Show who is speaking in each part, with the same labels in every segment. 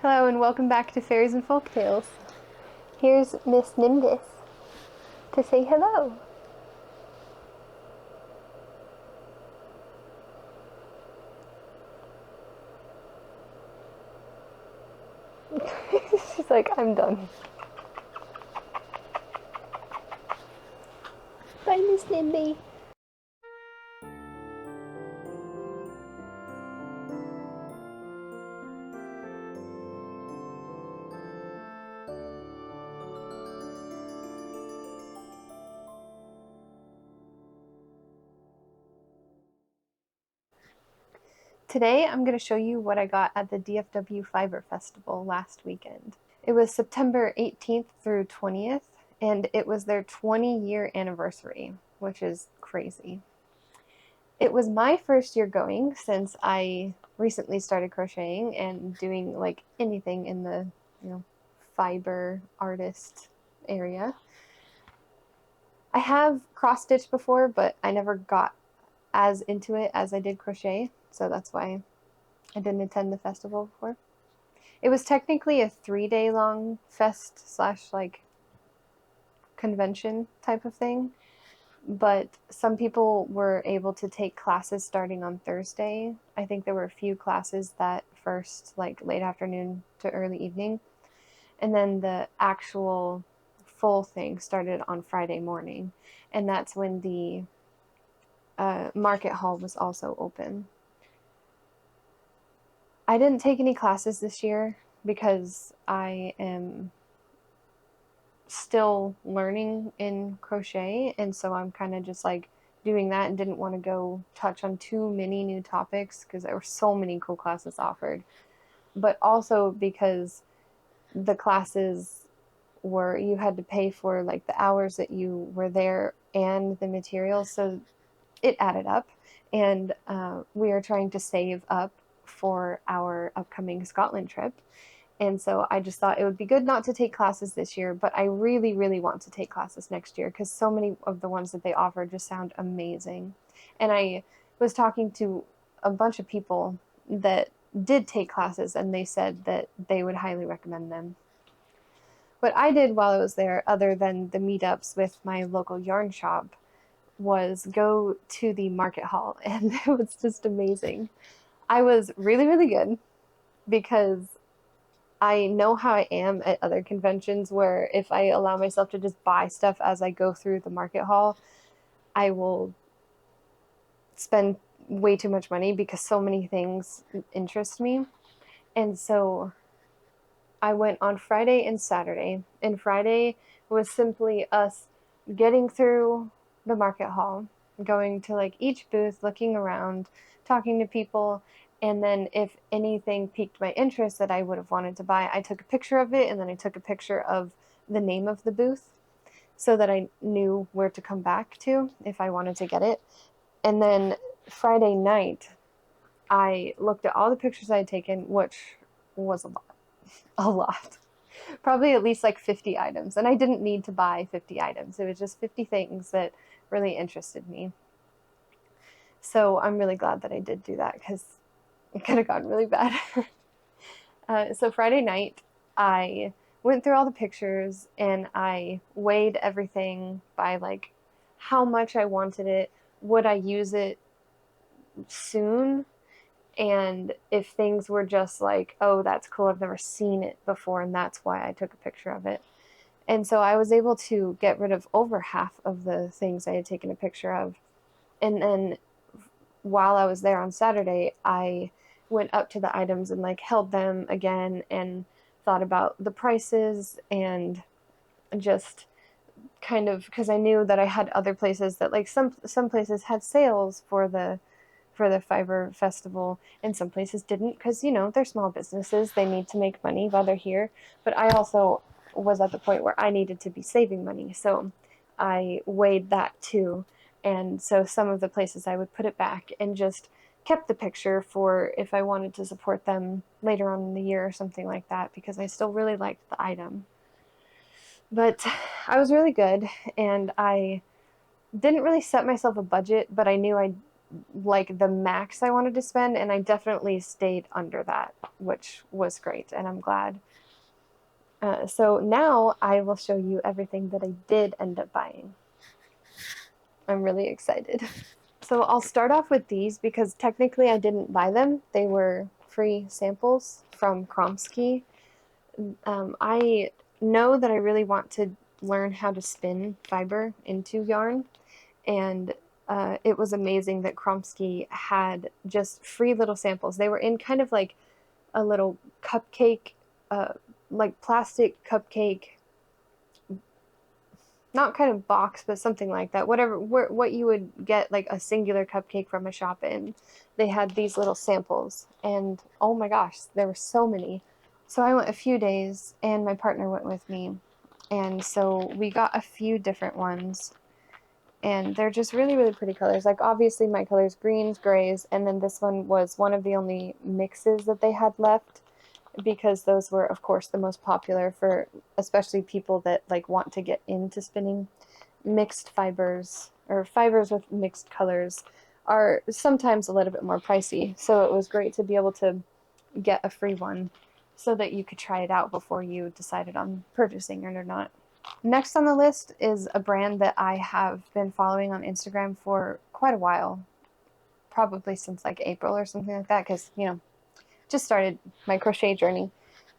Speaker 1: Hello and welcome back to Fairies and Folktales. Here's Miss Nimbus to say hello. She's like, I'm done. Bye, Miss Nimby. Today I'm going to show you what I got at the DFW Fiber Festival last weekend. It was September 18th through 20th, and it was their 20-year anniversary, which is crazy. It was my first year going since I recently started crocheting and doing like anything in the, fiber artist area. I have cross stitched before, but I never got as into it as I did crochet, so that's why I didn't attend the festival before. It was technically a 3-day long fest slash like convention type of thing, but some people were able to take classes starting on Thursday. I think there were a few classes that first, like late afternoon to early evening, and then the actual full thing started on Friday morning, and that's when the market hall was also open. I didn't take any classes this year because I am still learning in crochet, and so I'm kind of just like doing that and didn't want to go touch on too many new topics because there were so many cool classes offered, but also because the classes were, you had to pay for like the hours that you were there and the materials, so it added up, and we are trying to save up for our upcoming Scotland trip. And so I just thought it would be good not to take classes this year, but I really, really want to take classes next year because so many of the ones that they offer just sound amazing. And I was talking to a bunch of people that did take classes, and they said that they would highly recommend them. What I did while I was there, other than the meetups with my local yarn shop, was go to the market hall, and it was just amazing. I was really, really good because I know how I am at other conventions where if I allow myself to just buy stuff as I go through the market hall, I will spend way too much money because so many things interest me. And so I went on Friday and Saturday, and Friday was simply us getting through the market hall, going to like each booth, looking around, talking to people, and then if anything piqued my interest that I would have wanted to buy, I took a picture of it, and then I took a picture of the name of the booth so that I knew where to come back to if I wanted to get it. And then Friday night, I looked at all the pictures I had taken, which was a lot. Probably at least like 50 items. And I didn't need to buy 50 items. It was just 50 things that really interested me. So I'm really glad that I did do that because it could have gotten really bad. So Friday night, I went through all the pictures and I weighed everything by like how much I wanted it, would I use it soon, and if things were just like, oh, that's cool, I've never seen it before, and that's why I took a picture of it. And so I was able to get rid of over half of the things I had taken a picture of. And then while I was there on Saturday, I went up to the items and like held them again and thought about the prices and just kind of, because I knew that I had other places that like some places had sales for the fiber festival, and some places didn't because they're small businesses, they need to make money while they're here. But I also was at the point where I needed to be saving money, so I weighed that too. And so some of the places I would put it back and just kept the picture for if I wanted to support them later on in the year or something like that, because I still really liked the item. But I was really good, and I didn't really set myself a budget, but I knew I like the max I wanted to spend, and I definitely stayed under that, which was great, and I'm glad. So now I will show you everything that I did end up buying. I'm really excited. So I'll start off with these because technically I didn't buy them. They were free samples from Kromsky. I know that I really want to learn how to spin fiber into yarn, and it was amazing that Kromsky had just free little samples. They were in kind of like a little cupcake, like plastic cupcake, not kind of box, but something like that. Whatever, what you would get like a singular cupcake from a shop in. They had these little samples, and oh my gosh, there were so many. So I went a few days, and my partner went with me, and so we got a few different ones, and they're just really, really pretty colors. Like obviously my colors, greens, grays, and then this one was one of the only mixes that they had left, because those were of course the most popular for especially people that like want to get into spinning. Mixed fibers, or fibers with mixed colors, are sometimes a little bit more pricey, so it was great to be able to get a free one so that you could try it out before you decided on purchasing it or not. Next on the list is a brand that I have been following on Instagram for quite a while, probably since like April or something like that, because you know, just started my crochet journey.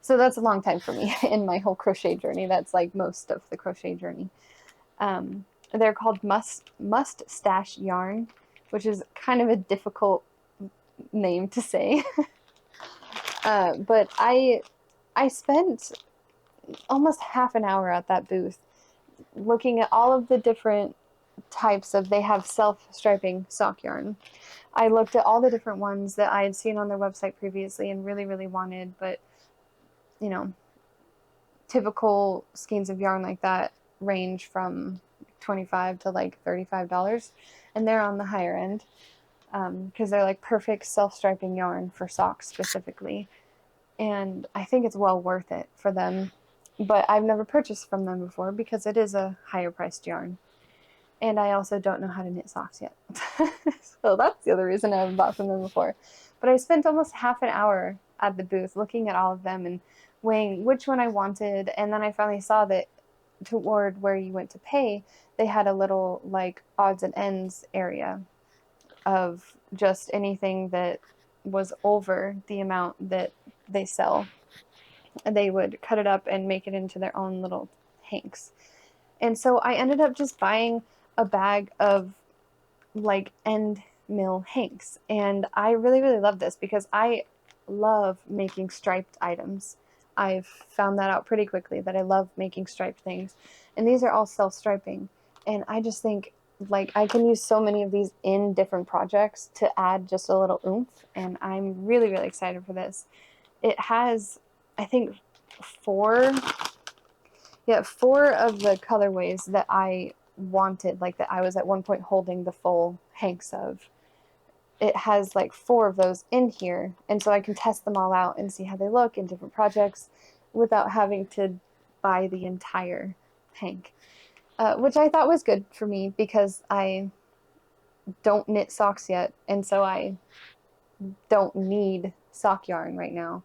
Speaker 1: So that's a long time for me in my whole crochet journey. That's like most of the crochet journey. They're called Must Stash Yarn, which is kind of a difficult name to say. But I spent almost half an hour at that booth looking at all of the different types of, they have self-striping sock yarn. I looked at all the different ones that I had seen on their website previously and really, really wanted, but you know, typical skeins of yarn like that range from $25 to like $35, and they're on the higher end because they're like perfect self-striping yarn for socks specifically, and I think it's well worth it for them. But I've never purchased from them before because it is a higher priced yarn, and I also don't know how to knit socks yet. So that's the other reason I haven't bought from them before. But I spent almost half an hour at the booth looking at all of them and weighing which one I wanted, and then I finally saw that toward where you went to pay, they had a little like odds and ends area of just anything that was over the amount that they sell. And they would cut it up and make it into their own little hanks. And so I ended up just buying a bag of like end mill hanks. And I really, really love this because I love making striped items. I've found that out pretty quickly that I love making striped things. And these are all self-striping. And I just think like I can use so many of these in different projects to add just a little oomph. And I'm really, really excited for this. It has, I think, four of the colorways that I wanted, like that I was at one point holding the full hanks of. It has like 4 of those in here, and so I can test them all out and see how they look in different projects without having to buy the entire hank, which I thought was good for me because I don't knit socks yet, and so I don't need sock yarn right now.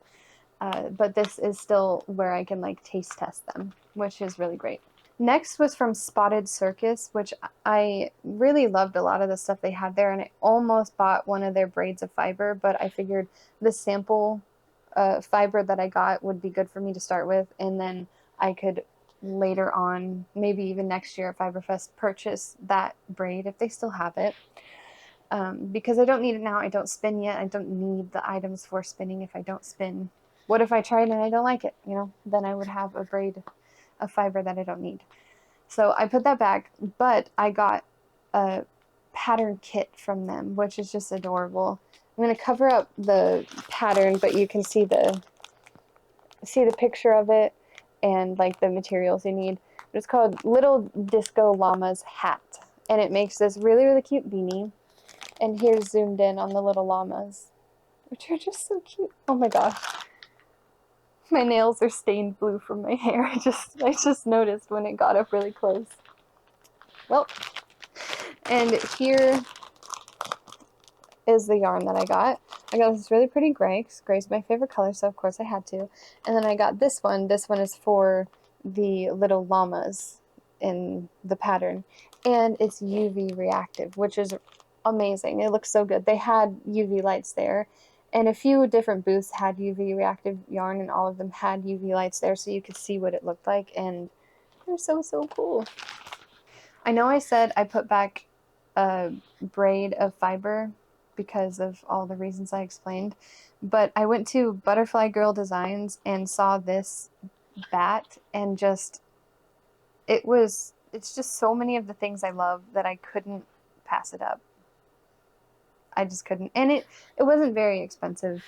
Speaker 1: But this is still where I can like taste test them, which is really great. Next was from Spotted Circus, which I really loved a lot of the stuff they had there, and I almost bought one of their braids of fiber, but I figured the sample fiber that I got would be good for me to start with, and then I could later on, maybe even next year at Fiberfest, purchase that braid if they still have it. Because I don't need it now. I don't spin yet. I don't need the items for spinning if I don't spin. What if I tried and I don't like it? You know, then I would have a braid of fiber that I don't need. So I put that back, but I got a pattern kit from them, which is just adorable. I'm going to cover up the pattern, but you can see the picture of it and like the materials you need. It's called Little Disco Llama's Hat, and it makes this really, really cute beanie. And here's zoomed in on the little llamas, which are just so cute. Oh my gosh. My nails are stained blue from my hair. I just noticed when it got up really close. Well, and here is the yarn that I got. I got this really pretty gray, because gray's my favorite color, so of course I had to. And then I got this one. This one is for the little llamas in the pattern. And it's UV reactive, which is amazing. It looks so good. They had UV lights there. And a few different booths had UV reactive yarn, and all of them had UV lights there, so you could see what it looked like. And they're so, so cool. I know I said I put back a braid of fiber because of all the reasons I explained, but I went to Butterfly Girl Designs and saw this bat, and just, it's just so many of the things I love that I couldn't pass it up. I just couldn't. And it wasn't very expensive,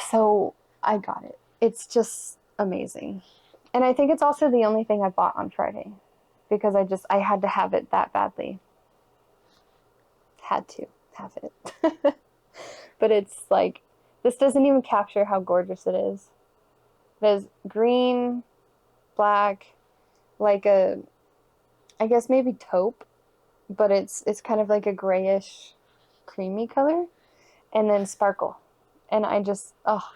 Speaker 1: so I got it. It's just amazing. And I think it's also the only thing I bought on Friday, because I had to have it that badly. Had to have it. But it's like, this doesn't even capture how gorgeous it is. It is green, black, like a, I guess maybe taupe, but it's kind of like a grayish, creamy color, and then sparkle. And I just, oh,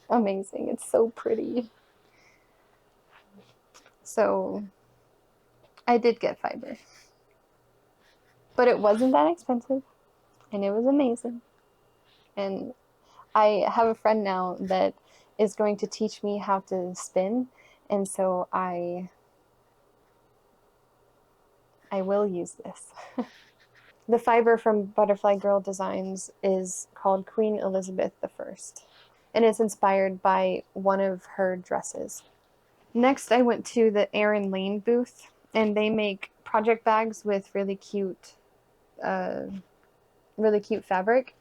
Speaker 1: amazing. It's so pretty. So I did get fiber, but it wasn't that expensive, and it was amazing. And I have a friend now that is going to teach me how to spin, and so I will use this. The fiber from Butterfly Girl Designs is called Queen Elizabeth I, and it's inspired by one of her dresses. Next, I went to the Erin Lane booth, and they make project bags with really cute fabric.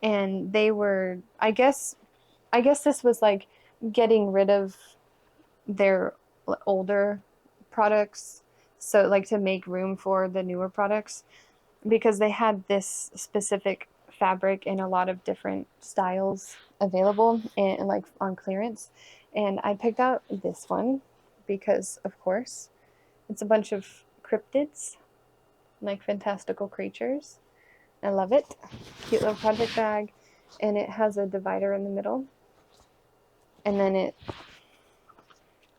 Speaker 1: And they were, I guess this was like getting rid of their older products, so like to make room for the newer products, because they had this specific fabric in a lot of different styles available and like on clearance. And I picked out this one because, of course, it's a bunch of cryptids, like fantastical creatures. I love it. Cute little project bag, and it has a divider in the middle, and then it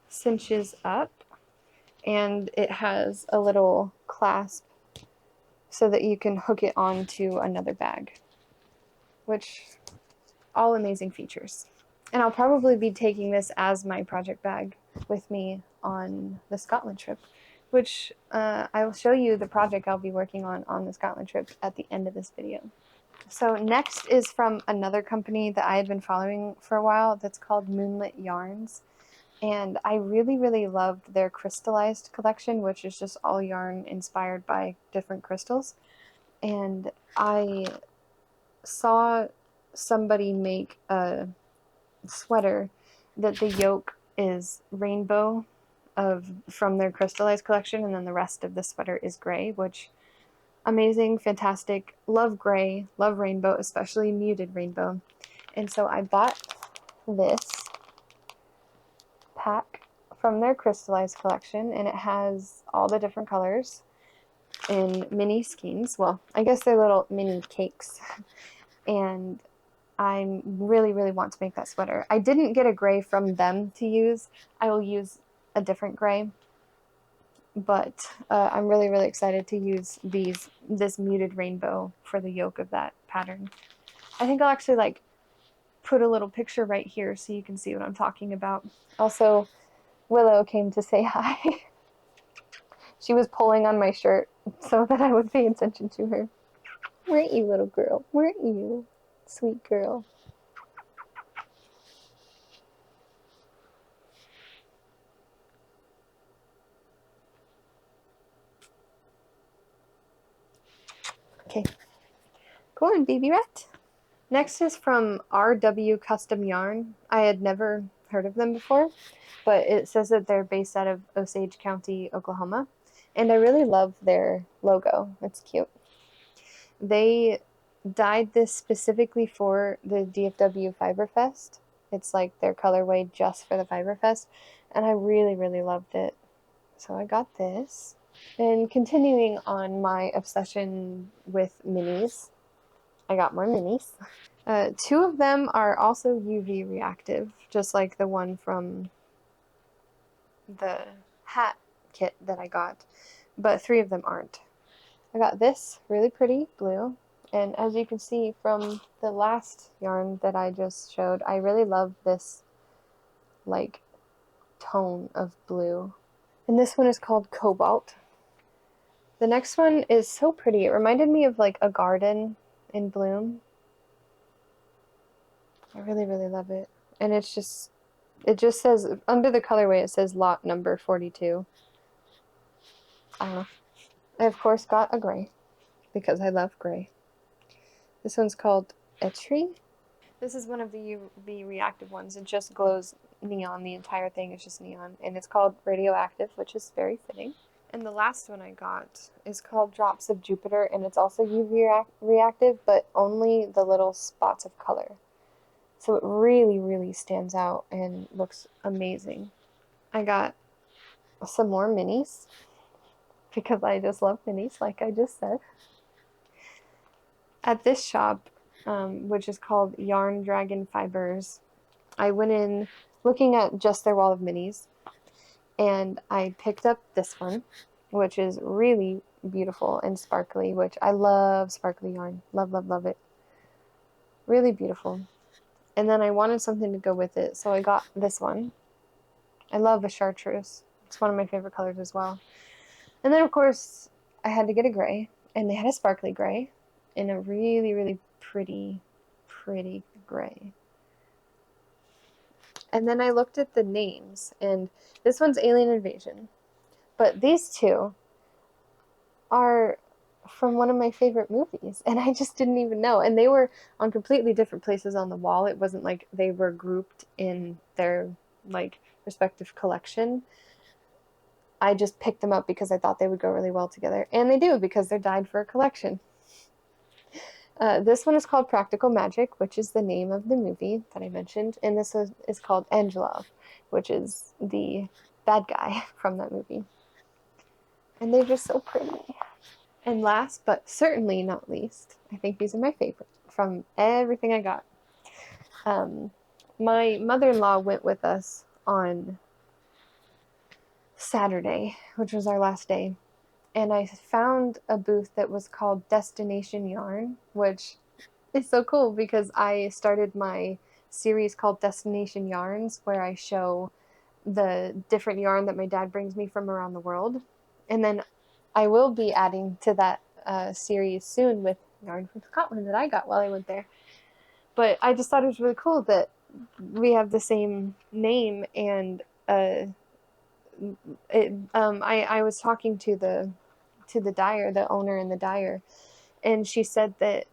Speaker 1: cinches up, and it has a little clasp so that you can hook it onto another bag, which, all amazing features. And I'll probably be taking this as my project bag with me on the Scotland trip, which I will show you the project I'll be working on the Scotland trip at the end of this video. So next is from another company that I had been following for a while that's called Moonlit Yarns. And I really, really loved their crystallized collection, which is just all yarn inspired by different crystals. And I saw somebody make a sweater that the yoke is rainbow from their crystallized collection, and then the rest of the sweater is gray, which, amazing, fantastic. Love gray, love rainbow, especially muted rainbow. And so I bought this pack from their crystallized collection, and it has all the different colors in mini skeins. Well, I guess they're little mini cakes. And I really, really want to make that sweater. I didn't get a gray from them to use. I will use a different gray. But I'm really, really excited to use this muted rainbow for the yoke of that pattern. I think I'll actually like put a little picture right here so you can see what I'm talking about. Also, Willow came to say hi. She was pulling on my shirt so that I would pay attention to her. Weren't you, little girl? Weren't you? Sweet girl. Okay. Go on, baby rat. Next is from RW Custom Yarn. I had never heard of them before, but it says that they're based out of Osage County, Oklahoma. And I really love their logo. It's cute. They dyed this specifically for the DFW Fiber Fest. It's like their colorway just for the Fiber Fest. And I really, really loved it. So I got this. And continuing on my obsession with minis, I got more minis. Two of them are also UV reactive, just like the one from the hat kit that I got, but three of them aren't. I got this really pretty blue, and as you can see from the last yarn that I just showed, I really love this like tone of blue. And this one is called Cobalt. The next one is so pretty. It reminded me of like a garden in bloom. I really, really love it. And it just says, under the colorway, it says lot number 42. I don't know. I, of course, got a gray because I love gray. This one's called Etri. This is one of the UV reactive ones. It just glows neon. The entire thing is just neon. And it's called Radioactive, which is very fitting. And the last one I got is called Drops of Jupiter, and it's also UV reactive, but only the little spots of color. So it really, really stands out and looks amazing. I got some more minis because I just love minis, like I just said. At this shop, which is called Yarn Dragon Fibers, I went in looking at just their wall of minis, and I picked up this one, which is really beautiful and sparkly, which I love sparkly yarn. Love, love, love it. Really beautiful. And then I wanted something to go with it, so I got this one. I love a chartreuse. It's one of my favorite colors as well. And then, of course, I had to get a gray, and they had a sparkly gray in a really, really pretty, pretty gray. And then I looked at the names, and this one's Alien Invasion. But these two are from one of my favorite movies, and I just didn't even know. And they were on completely different places on the wall. It wasn't like they were grouped in their like respective collection. I just picked them up because I thought they would go really well together, and they do because they're dyed for a collection. This one is called Practical Magic, which is the name of the movie that I mentioned, and this is called Angelov, which is the bad guy from that movie. And they're just so pretty. And last, but certainly not least, I think these are my favorite from everything I got. My mother-in-law went with us on Saturday, which was our last day, and I found a booth that was called Destination Yarn, which is so cool because I started my series called Destination Yarns, where I show the different yarn that my dad brings me from around the world. And then I will be adding to that series soon with yarn from Scotland that I got while I went there. But I just thought it was really cool that we have the same name, and I was talking to the dyer, the owner in the dyer, and she said that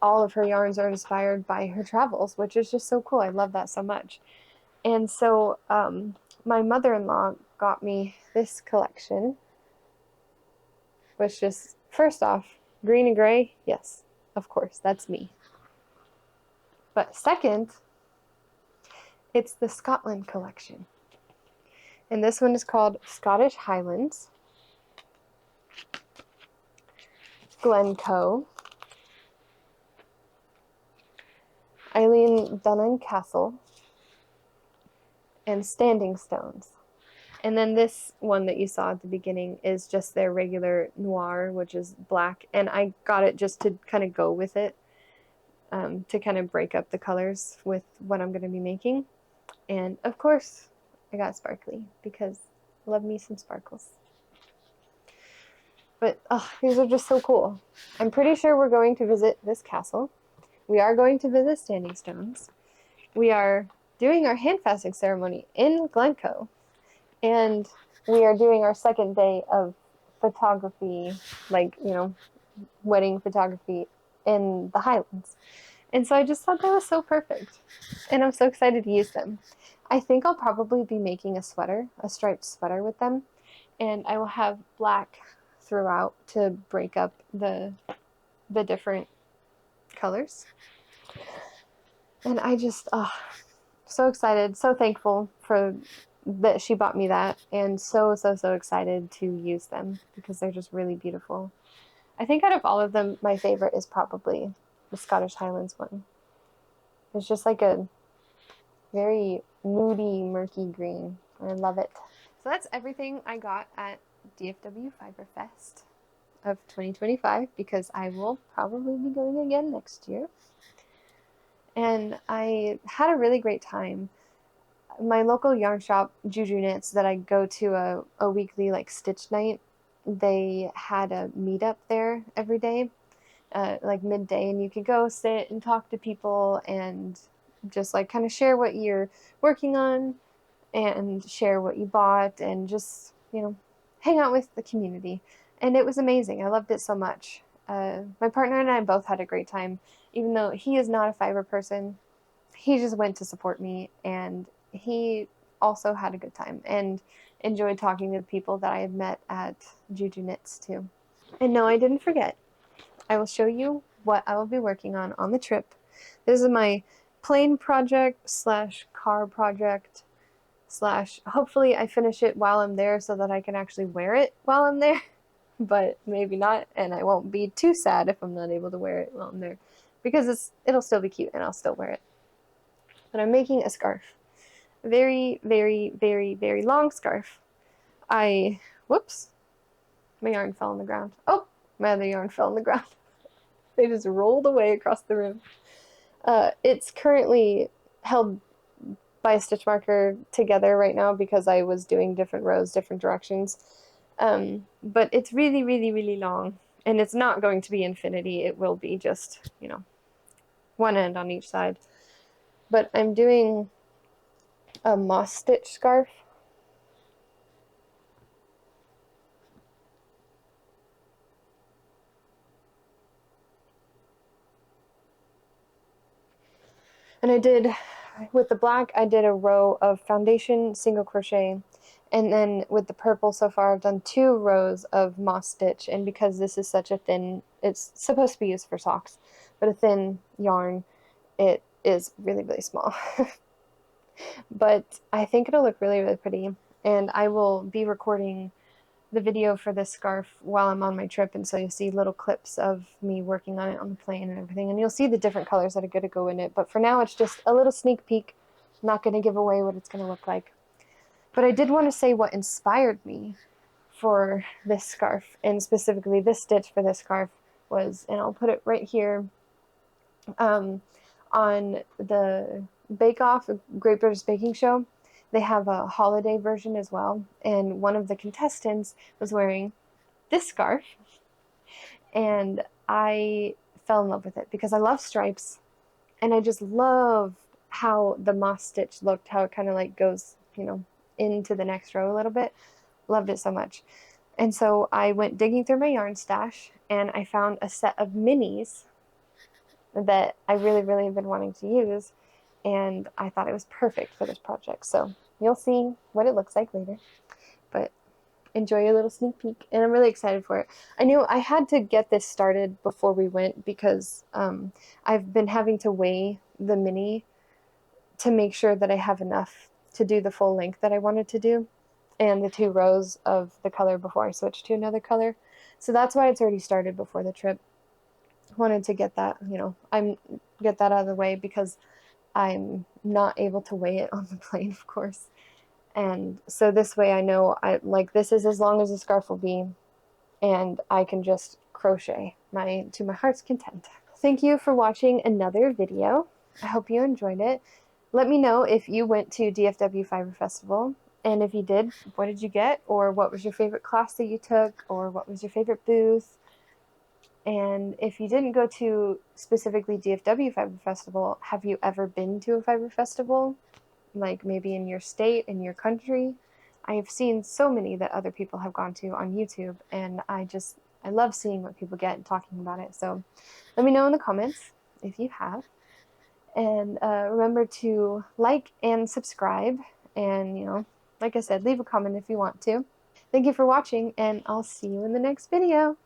Speaker 1: all of her yarns are inspired by her travels, which is just so cool. I love that so much. And so my mother-in-law got me this collection, which just, first off, green and gray, yes, of course, that's me. But second, it's the Scotland collection. And this one is called Scottish Highlands, Glencoe, Eileen Dunnan Castle, and Standing Stones. And then this one that you saw at the beginning is just their regular noir, which is black. And I got it just to kind of go with it, to kind of break up the colors with what I'm going to be making. And of course, I got sparkly because I love me some sparkles. But these are just so cool. I'm pretty sure we're going to visit this castle. We are going to visit Standing Stones. We are doing our hand fasting ceremony in Glencoe. And we are doing our second day of photography, like, you know, wedding photography in the Highlands. And so I just thought that was so perfect. And I'm so excited to use them. I think I'll probably be making a sweater, a striped sweater with them. And I will have black throughout to break up the different colors. And I just, so excited, so thankful for that she bought me that, and so excited to use them because they're just really beautiful. I think out of all of them, my favorite is probably the Scottish Highlands one. It's just like a very moody, murky green. I love it. So that's everything I got at DFW Fiberfest of 2025, because I will probably be going again next year. And I had a really great time. My local yarn shop, Juju Knits, that I go to a weekly like stitch night, they had a meetup there every day, like midday, and you could go sit and talk to people and just like kind of share what you're working on and share what you bought and just, you know, hang out with the community. And it was amazing. I loved it so much. My partner and I both had a great time, even though he is not a fiber person. He just went to support me, and he also had a good time and enjoyed talking to the people that I had met at Juju Knits too. And no, I didn't forget. I will show you what I will be working on the trip. This is my plane project slash car project slash hopefully I finish it while I'm there so that I can actually wear it while I'm there, but maybe not, and I won't be too sad if I'm not able to wear it while I'm there, because it'll still be cute and I'll still wear it. But I'm making a scarf. A very, very, very, very long scarf. Whoops, my yarn fell on the ground. Oh, my other yarn fell on the ground. They just rolled away across the room. It's currently held by a stitch marker together right now because I was doing different rows, different directions. But it's really, really, really long, and it's not going to be infinity. It will be just, you know, one end on each side. But I'm doing a moss stitch scarf. And I did, with the black, I did a row of foundation single crochet, and then with the purple so far I've done 2 rows of moss stitch. And because this is such a thin, it's supposed to be used for socks, but a thin yarn, it is really, really small. But I think it'll look really, really pretty, and I will be recording the video for this scarf while I'm on my trip, and so you'll see little clips of me working on it on the plane and everything, and you'll see the different colors that are going to go in it. But for now, it's just a little sneak peek. I'm not going to give away what it's going to look like. But I did want to say what inspired me for this scarf, and specifically this stitch for this scarf was, and I'll put it right here, on the Bake Off, Great British Baking Show. They have a holiday version as well, and one of the contestants was wearing this scarf, and I fell in love with it because I love stripes, and I just love how the moss stitch looked, how it kind of like goes, you know, into the next row a little bit. Loved it so much. And so I went digging through my yarn stash, and I found a set of minis that I really, really have been wanting to use, and I thought it was perfect for this project. So you'll see what it looks like later, but enjoy a little sneak peek, and I'm really excited for it. I knew I had to get this started before we went because I've been having to weigh the mini to make sure that I have enough to do the full length that I wanted to do, and the 2 rows of the color before I switch to another color. So that's why it's already started before the trip. Wanted to get that, you know, get that out of the way because I'm not able to weigh it on the plane, of course. And so this way I know this is as long as the scarf will be, and I can just crochet to my heart's content. Thank you for watching another video. I hope you enjoyed it. Let me know if you went to DFW Fiber Festival, and if you did, what did you get, or what was your favorite class that you took, or what was your favorite booth. And if you didn't go to specifically DFW Fiber Festival, have you ever been to a fiber festival? Like maybe in your state, in your country? I have seen so many that other people have gone to on YouTube, and I love seeing what people get and talking about it. So let me know in the comments if you have. And remember to like and subscribe, and, you know, like I said, leave a comment if you want to. Thank you for watching, and I'll see you in the next video.